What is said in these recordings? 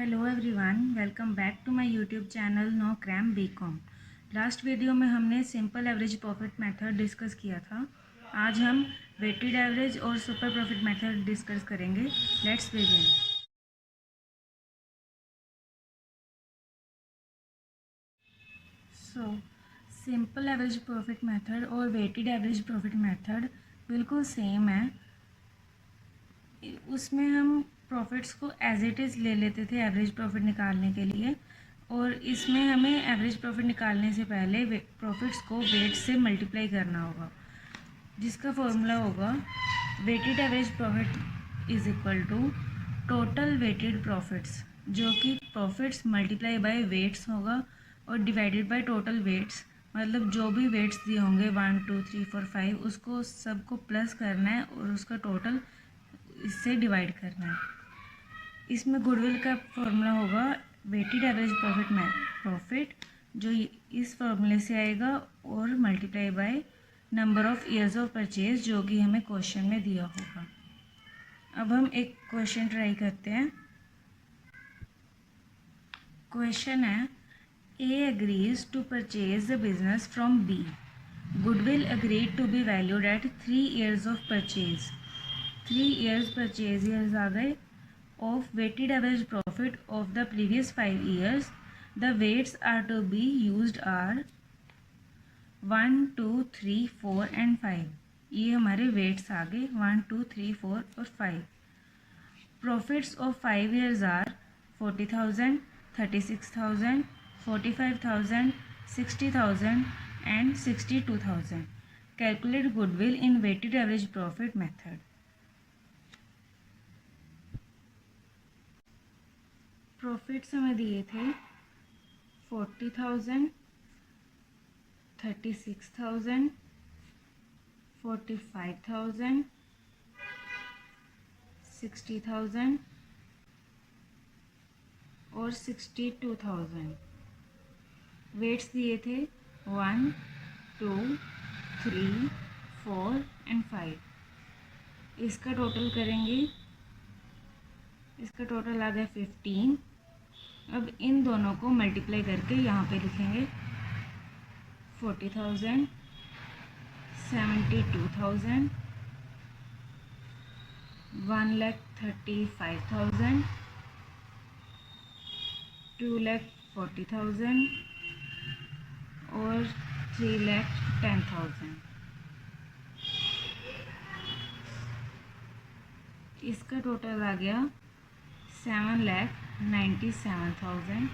Hello everyone, welcome back to my YouTube channel No Cram BCom. Last video में हमने simple average profit method discuss किया था। आज हम वेटेड एवरेज और सुपर प्रॉफिट मेथड डिस्कस करेंगे। Let's begin. So simple average profit method और weighted average profit method बिल्कुल सेम है। उसमें हम प्रॉफिट्स को एज इट इज़ ले लेते थे एवरेज प्रॉफिट निकालने के लिए, और इसमें हमें एवरेज प्रॉफिट निकालने से पहले प्रॉफिट्स को वेट से मल्टीप्लाई करना होगा, जिसका फॉर्मूला होगा weighted average profit is equal to total weighted profits, जो कि प्रॉफिट्स मल्टीप्लाई बाय वेट्स होगा और डिवाइडेड बाय टोटल वेट्स। मतलब जो भी वेट्स दिए होंगे 1 2 3 4 5 उसको सबको प्लस करना है और उसका टोटल इससे डिवाइड करना है। इसमें गुडविल का फॉर्मूला होगा वेटेड एवरेज प्रॉफिट जो इस फॉर्मूले से आएगा, और multiply by number of years of purchase, जो कि हमें क्वेश्चन में दिया होगा। अब हम एक क्वेश्चन ट्राई करते हैं। क्वेश्चन है, A agrees to purchase the business from B. Goodwill agreed to be valued at 3 years of purchase. 3 years purchase years आ गए of weighted average profit of the previous 5 years. The weights are to be used are 1 2 3 4 and 5. ये हमारे weights आ गए 1 2 3 4 और 5. Profits of 5 years are 40,000, 36,000, 45,000, 60,000 and 62,000. Calculate goodwill in weighted average profit method. Profits हमें दिए थे 40,000, 36,000, 45,000, 60,000 और 62,000। वेट्स दिए थे 1 2 3 4 एंड 5। इसका टोटल करेंगे, इसका टोटल आ गया 15। अब इन दोनों को मल्टीप्लाई करके यहाँ पे लिखेंगे 40,000, 72,000, 1,35,000, 2,40,000 और 3,10,000। इसका टोटल आ गया 7,97,000।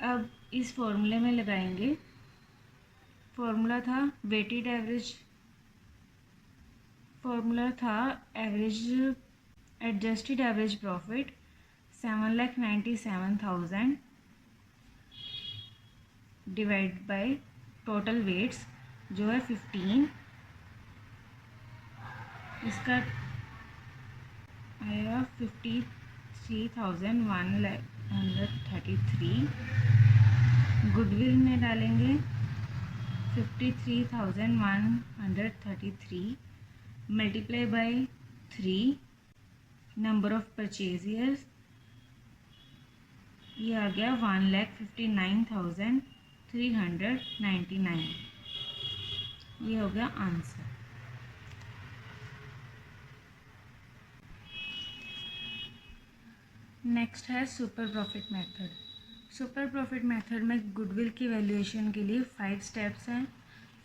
अब इस फॉर्मूले में लगाएंगे। फॉर्मूला था average adjusted average profit 7,97,000 divide by total weights जो है 15। इसका आएगा 53,133। गुडविल में डालेंगे 53,133 multiply by 3 number of purchase years, ये आ गया 1,59,399। ये हो गया आंसर। नेक्स्ट है super profit method. Super profit method में गुडविल की वैल्यूएशन के लिए 5 स्टेप्स हैं।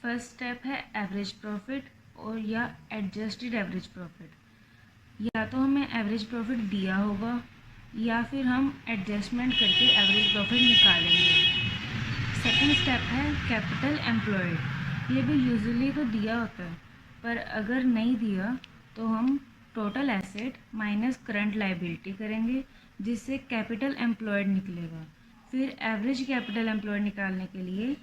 फर्स्ट स्टेप है एवरेज प्रॉफिट और या एडजस्टेड एवरेज प्रॉफिट। या तो हमें एवरेज प्रॉफिट दिया होगा या फिर हम एडजस्टमेंट करके एवरेज प्रॉफिट निकालेंगे। सेकंड स्टेप है कैपिटल एम्प्लॉयड। ये भी यूजुअली तो दिया होता है, पर अगर नहीं दिया तो हम total asset minus current liability करेंगे, जिससे कैपिटल एम्प्लॉयड निकलेगा। फिर एवरेज कैपिटल एम्प्लॉयड निकालने के लिए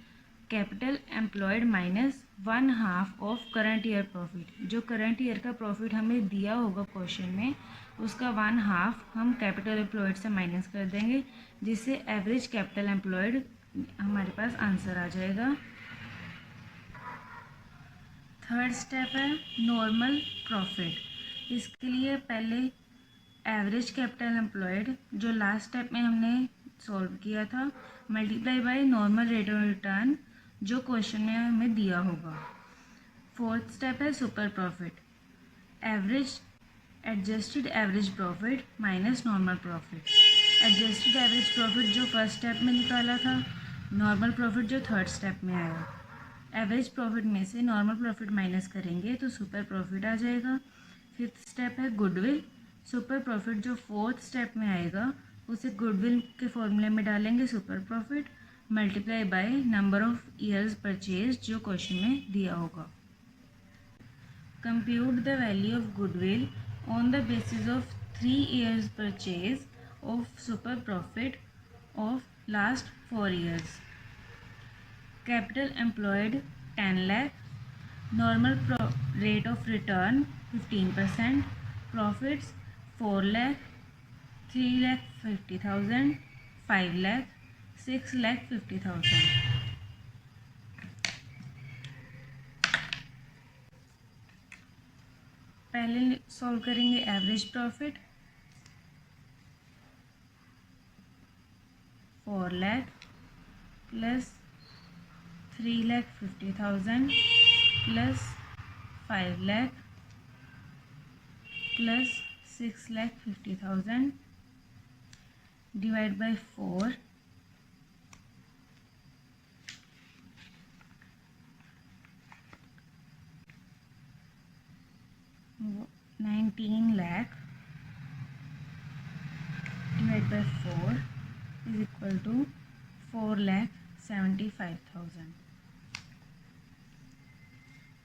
capital employed minus 1/2 of current year profit. जो करंट ईयर का प्रॉफिट हमें दिया होगा क्वेश्चन में, उसका 1/2 हम कैपिटल एम्प्लॉयड से माइनस कर देंगे, जिससे एवरेज कैपिटल एम्प्लॉयड हमारे पास आंसर आ जाएगा। थर्ड स्टेप है नॉर्मल प्रॉफिट। इसके लिए पहले एवरेज कैपिटल एम्प्लॉयड जो लास्ट स्टेप में हमने सॉल्व किया था multiply by normal rate of return जो क्वेश्चन में हमें दिया होगा। फोर्थ स्टेप है super profit, average adjusted average profit minus normal profit. Adjusted average profit जो फर्स्ट स्टेप में निकाला था, नॉर्मल प्रॉफिट जो थर्ड स्टेप में आया। एवरेज प्रॉफिट में से नॉर्मल प्रॉफिट माइनस करेंगे तो सुपर प्रॉफिट आ जाएगा। फिफ्थ स्टेप है गुडविल, सुपर प्रॉफिट जो फोर्थ स्टेप में आएगा उसे गुडविल के फॉर्मूले में डालेंगे super profit multiply by number of years purchase जो क्वेश्चन में दिया होगा। Compute the value of goodwill on the basis of 3 years purchase of super profit of last 4 years। Capital employed 10 lakh, normal rate of return 15%, profits 4 lakh, 3,50,000, 5 lakh, 6,50,000। पहले solve करेंगे average profit 4 lakh plus 3,50,000 plus 5 lakh plus 6,50,000 divide by 4 19 lakh divide by 4 is equal to 4,75,000।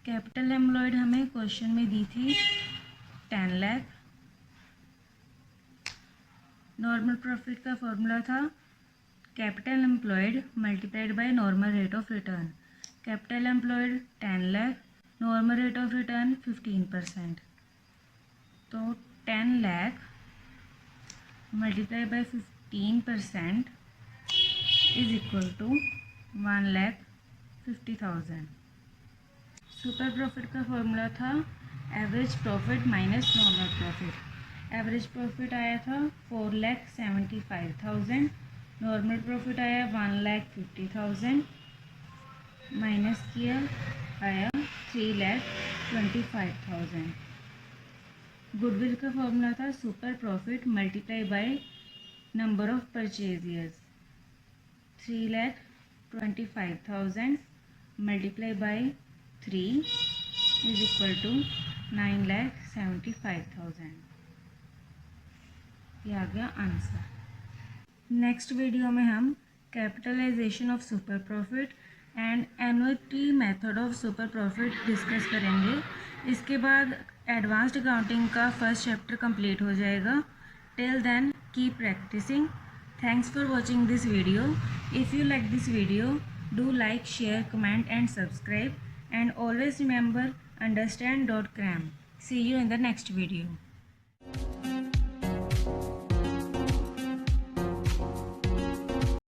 Capital employed हमें question में दी थी 10 lakh। Normal profit का formula था capital employed multiplied by normal rate of return. Capital employed 10 lakh, normal rate of return 15%, तो 10 lakh multiply by 15% is equal to 1,50,000। Super profit का formula था average profit minus normal profit. Average profit आया था 4,75,000, normal profit आया 1,50,000, minus किया आया 3,25,000। Goodwill का formula था super profit multiply by number of purchase years. 3,25,000 multiply by 3 is equal to 9,75,000। ये आ गया आंसर। नेक्स्ट वीडियो में हम capitalisation of super profit and annuity method of super profit discuss करेंगे। इसके बाद एडवांस्ड अकाउंटिंग का फर्स्ट चैप्टर कंप्लीट हो जाएगा। Till then keep practising. Thanks for watching this video. If you like this video, do like, share, comment and subscribe. And always remember understand.cram. See you in the next video.